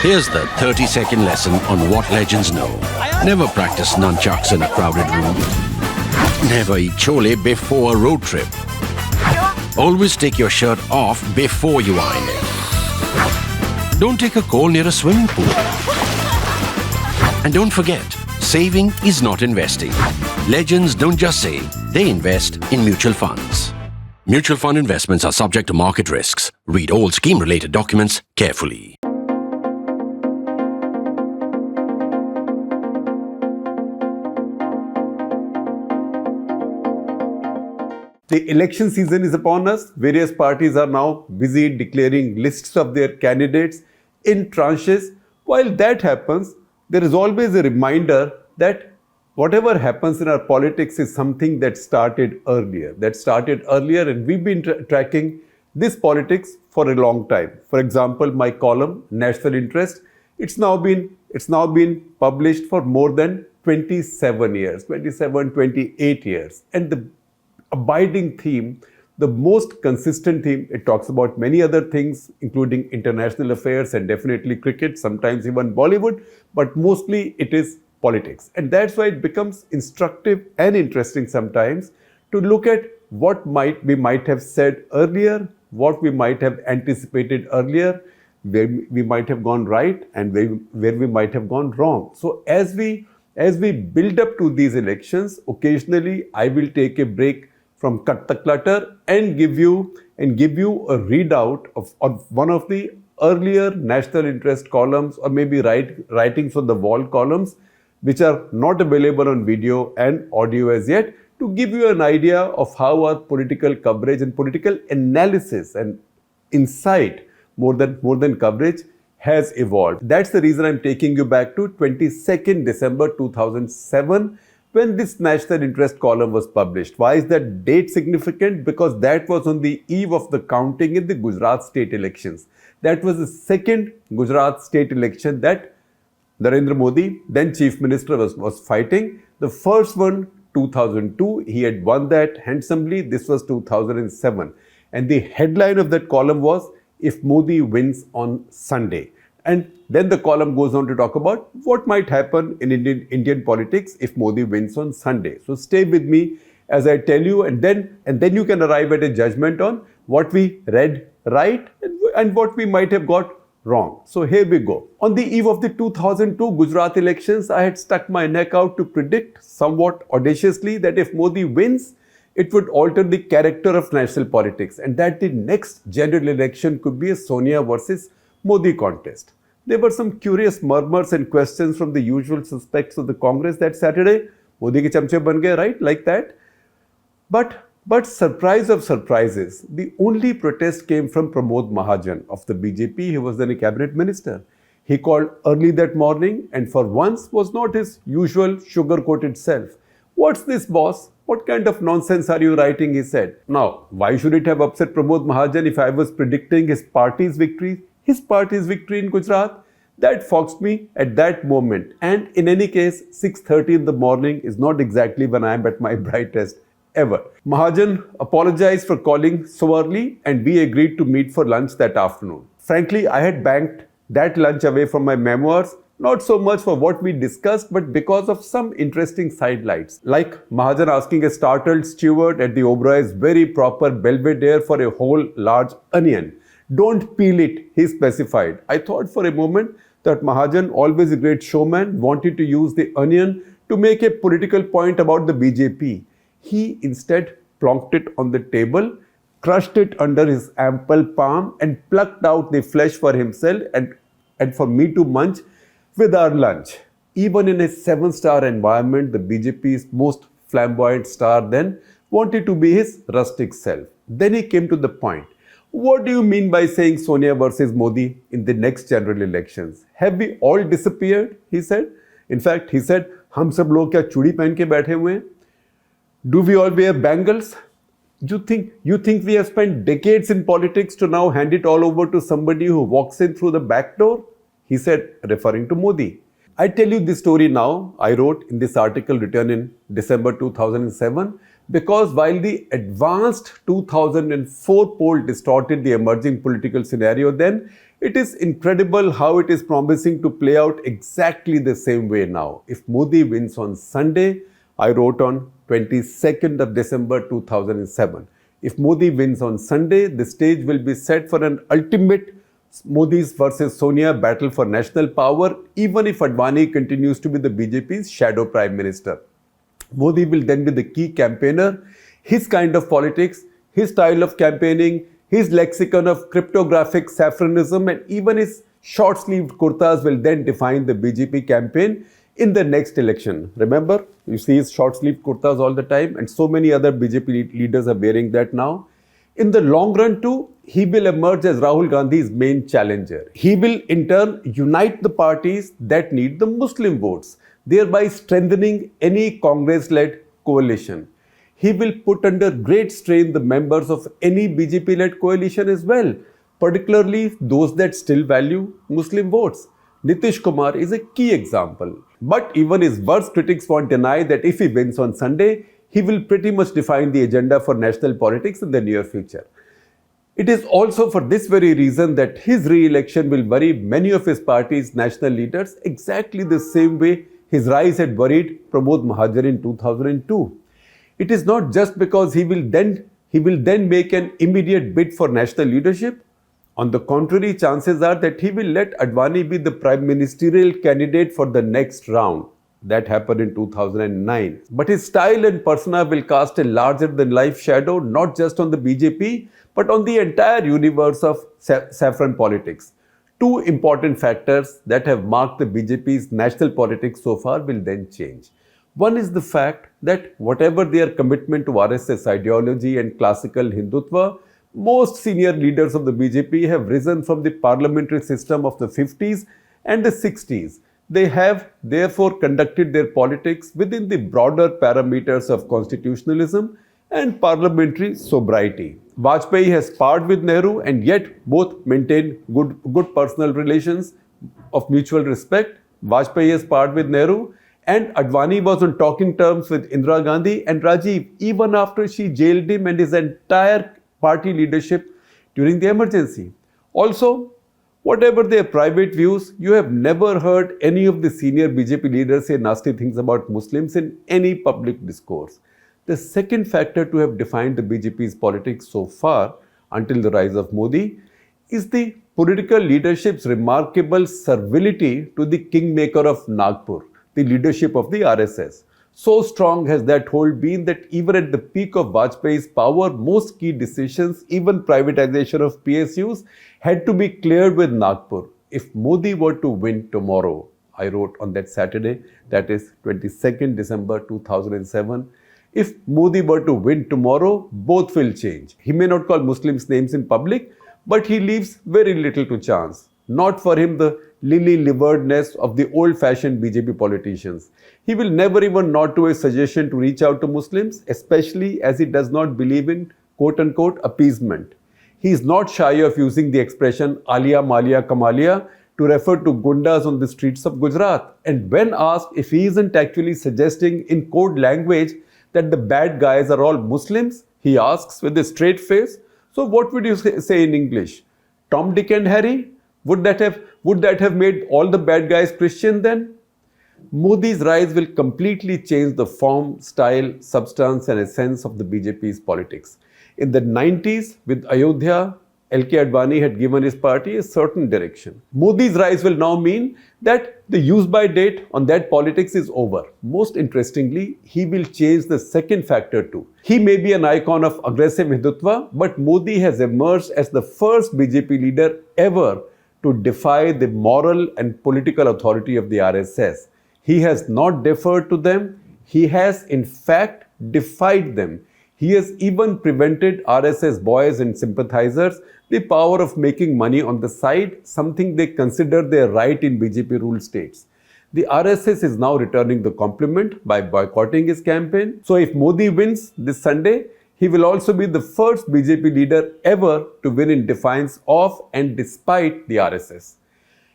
Here's the 30-second lesson on what legends know. Never practice nunchucks in a crowded room. Never eat chole before a road trip. Always take your shirt off before you iron it. Don't take a call near a swimming pool. And don't forget, saving is not investing. Legends don't just save, they invest in mutual funds. Mutual fund investments are subject to market risks. Read all scheme-related documents carefully. The election season is upon us. Various parties are now busy declaring lists of their candidates in tranches. While that happens, there is always a reminder that whatever happens in our politics is something that started earlier. And we've been tracking this politics for a long time. For example, my column, National Interest, it's now been published for more than 28 years. And the abiding theme, the most consistent theme, it talks about many other things, including international affairs and definitely cricket, sometimes even Bollywood, but mostly it is politics. And that's why it becomes instructive and interesting sometimes to look at what we might have said earlier, what we might have anticipated earlier, where we might have gone right and where we might have gone wrong. So as we build up to these elections, occasionally I will take a break from cut the clutter and give you a readout of one of the earlier national interest columns, or maybe writings on the wall columns, which are not available on video and audio as yet, to give you an idea of how our political coverage and political analysis and insight, more than coverage, has evolved. That's the reason I'm taking you back to 22nd December 2007, when this national interest column was published. Why is that date significant? Because that was on the eve of the counting in the Gujarat state elections. That was the second Gujarat state election that Narendra Modi, then Chief Minister, was fighting. The first one, 2002, he had won that handsomely. This was 2007. And the headline of that column was, "If Modi wins on Sunday." And then the column goes on to talk about what might happen in Indian politics if Modi wins on Sunday. So stay with me as I tell you, and then you can arrive at a judgment on what we read right and what we might have got wrong. So here we go. On the eve of the 2002 Gujarat elections, I had stuck my neck out to predict somewhat audaciously that if Modi wins, it would alter the character of national politics, and that the next general election could be a Sonia versus Modi contest. There were some curious murmurs and questions from the usual suspects of the Congress that Saturday. Modi ke chamche ban gaye, right? Like that. But surprise of surprises, the only protest came from Pramod Mahajan of the BJP. He was then a cabinet minister. He called early that morning and for once was not his usual sugar-coated self. "What's this, boss? What kind of nonsense are you writing?" he said. Now, why should it have upset Pramod Mahajan if I was predicting his party's victory in Gujarat? That foxed me at that moment. And in any case, 6:30 in the morning is not exactly when I am at my brightest ever. Mahajan apologized for calling so early and we agreed to meet for lunch that afternoon. Frankly, I had banked that lunch away from my memoirs, not so much for what we discussed, but because of some interesting sidelights. Like Mahajan asking a startled steward at the Oberoi's very proper Belvedere for a whole large onion. "Don't peel it," he specified. I thought for a moment that Mahajan, always a great showman, wanted to use the onion to make a political point about the BJP. He instead plonked it on the table, crushed it under his ample palm and plucked out the flesh for himself and for me to munch with our lunch. Even in a 7-star environment, the BJP's most flamboyant star then wanted to be his rustic self. Then he came to the point. "What do you mean by saying Sonia versus Modi in the next general elections? Have we all disappeared?" he said. In fact, he said, "हम सब लोग क्या चूड़ी पहन के बैठे हुए हैं? Do we all wear bangles? You think we have spent decades in politics to now hand it all over to somebody who walks in through the back door?" he said, referring to Modi. I tell you this story now, I wrote in this article written in December 2007, because while the advanced 2004 poll distorted the emerging political scenario then, It is incredible how it is promising to play out exactly the same way now. If Modi wins on Sunday, I wrote on 22nd of December 2007. If Modi wins on Sunday, the stage will be set for an ultimate Modi's versus Sonia battle for national power, even if Advani continues to be the BJP's shadow prime minister. Modi will then be the key campaigner. His kind of politics, his style of campaigning, his lexicon of cryptographic saffronism, and even his short-sleeved kurtas will then define the BJP campaign in the next election. Remember, you see his short-sleeved kurtas all the time, and so many other BJP leaders are wearing that now. In the long run too, he will emerge as Rahul Gandhi's main challenger. He will in turn unite the parties that need the Muslim votes, thereby strengthening any Congress-led coalition. He will put under great strain the members of any BJP-led coalition as well, particularly those that still value Muslim votes. Nitish Kumar is a key example. But even his worst critics won't deny that if he wins on Sunday, he will pretty much define the agenda for national politics in the near future. It is also for this very reason that his re-election will worry many of his party's national leaders exactly the same way his rise had worried Pramod Mahajan in 2002. It is not just because he will then make an immediate bid for national leadership. On the contrary, chances are that he will let Advani be the prime ministerial candidate for the next round. That happened in 2009. But his style and persona will cast a larger-than-life shadow not just on the BJP, but on the entire universe of saffron politics. Two important factors that have marked the BJP's national politics so far will then change. One is the fact that whatever their commitment to RSS ideology and classical Hindutva, most senior leaders of the BJP have risen from the parliamentary system of the 50s and the 60s. They have therefore conducted their politics within the broader parameters of constitutionalism and parliamentary sobriety. Vajpayee has sparred with Nehru and yet both maintained good personal relations of mutual respect. Vajpayee has sparred with Nehru and Advani was on talking terms with Indira Gandhi and Rajiv even after she jailed him and his entire party leadership during the emergency. Also, whatever their private views, you have never heard any of the senior BJP leaders say nasty things about Muslims in any public discourse. The second factor to have defined the BJP's politics so far, until the rise of Modi, is the political leadership's remarkable servility to the kingmaker of Nagpur, the leadership of the RSS. So strong has that hold been that even at the peak of Vajpayee's power, most key decisions, even privatization of PSUs, had to be cleared with Nagpur. If Modi were to win tomorrow, I wrote on that Saturday, that is 22nd December 2007, if Modi were to win tomorrow, both will change. He may not call Muslims names in public, but he leaves very little to chance. Not for him the lily-liveredness of the old-fashioned BJP politicians. He will never even nod to a suggestion to reach out to Muslims, especially as he does not believe in quote-unquote appeasement. He is not shy of using the expression Alia Malia Kamalia to refer to gundas on the streets of Gujarat. And when asked if he isn't actually suggesting in code language that the bad guys are all Muslims, he asks with a straight face, so what would you say in English? Tom, Dick and Harry? Would that have made all the bad guys Christian then? Modi's rise will completely change the form, style, substance and essence of the BJP's politics. In the 90s, with Ayodhya, L.K. Advani had given his party a certain direction. Modi's rise will now mean that the use-by date on that politics is over. Most interestingly, he will change the second factor too. He may be an icon of aggressive Hindutva, but Modi has emerged as the first BJP leader ever to defy the moral and political authority of the RSS. He has not deferred to them. He has in fact defied them. He has even prevented RSS boys and sympathizers the power of making money on the side, something they consider their right in BJP-ruled states. The RSS is now returning the compliment by boycotting his campaign. So if Modi wins this Sunday, he will also be the first BJP leader ever to win in defiance of and despite the RSS.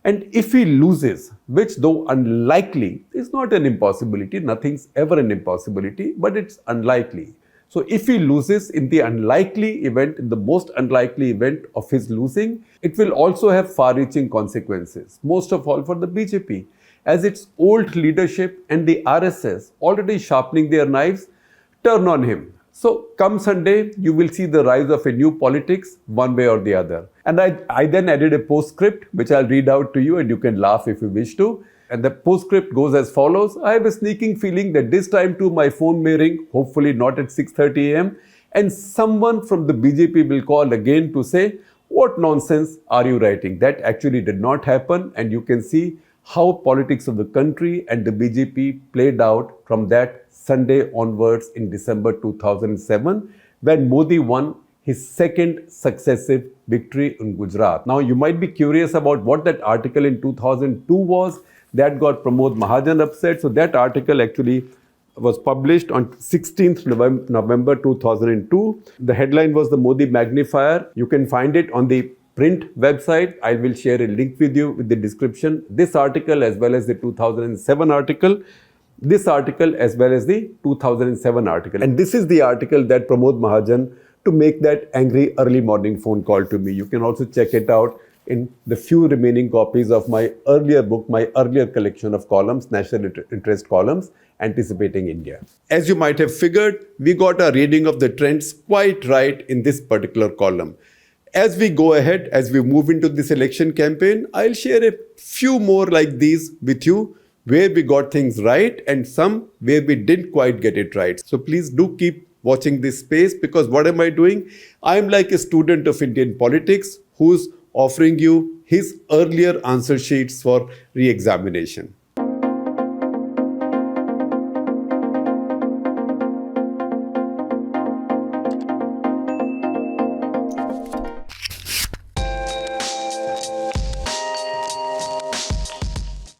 And if he loses, which though unlikely is not an impossibility, nothing's ever an impossibility, but it's unlikely. So if he loses in the unlikely event, in the most unlikely event of his losing, it will also have far-reaching consequences, most of all for the BJP, as its old leadership and the RSS, already sharpening their knives, turn on him. So come Sunday, you will see the rise of a new politics one way or the other. And I then added a postscript, which I'll read out to you and you can laugh if you wish to. And the postscript goes as follows. I have a sneaking feeling that this time too my phone may ring, hopefully not at 6:30 a.m. And someone from the BJP will call again to say, what nonsense are you writing? That actually did not happen. And you can see how politics of the country and the BJP played out from that Sunday onwards in December 2007, when Modi won his second successive victory in Gujarat. Now, you might be curious about what that article in 2002 was. That got Pramod Mahajan upset. So that article actually was published on 16th November 2002. The headline was the Modi Magnifier. You can find it on the ThePrint website. I will share a link with you with the description. This article as well as the 2007 article. This article as well as the 2007 article. And this is the article that Pramod Mahajan to make that angry early morning phone call to me. You can also check it out in the few remaining copies of my earlier book, my earlier collection of columns, national interest columns, Anticipating India. As you might have figured, we got our reading of the trends quite right in this particular column. As we go ahead, as we move into this election campaign, I'll share a few more like these with you, where we got things right and some where we didn't quite get it right. So please do keep watching this space, because what am I doing? I'm like a student of Indian politics who's offering you his earlier answer sheets for re-examination.